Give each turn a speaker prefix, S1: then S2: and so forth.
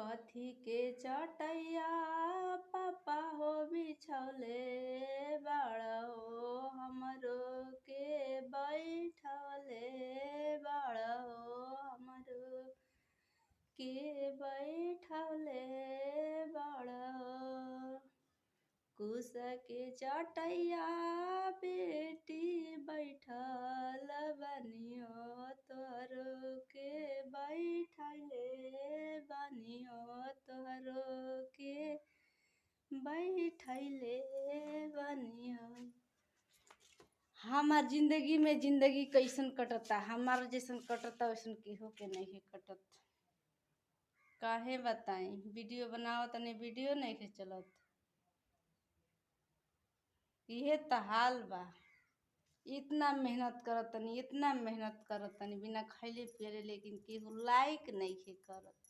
S1: कथी के चटैया पापा हो बिछौले बाड़ो हमरो के बैठले बाड़ो हमरो के बैठले बाड़ो कुश के चटैया बेटी बैठल बनियो तोहरो के बैठले बनियो तोहरो के बैठले बनियो। हमार जिंदगी में जिंदगी कैसन कटता, हमार जैसन कटता वैसन केहू के नहीं कटत। काहे बताई, वीडियो बनाओ तनी वीडियो नहीं के चलत। इहे त हाल बा। इतना मेहनत करत तनी बिना खैले पियले, लेकिन केहू लाइक नहीं करत।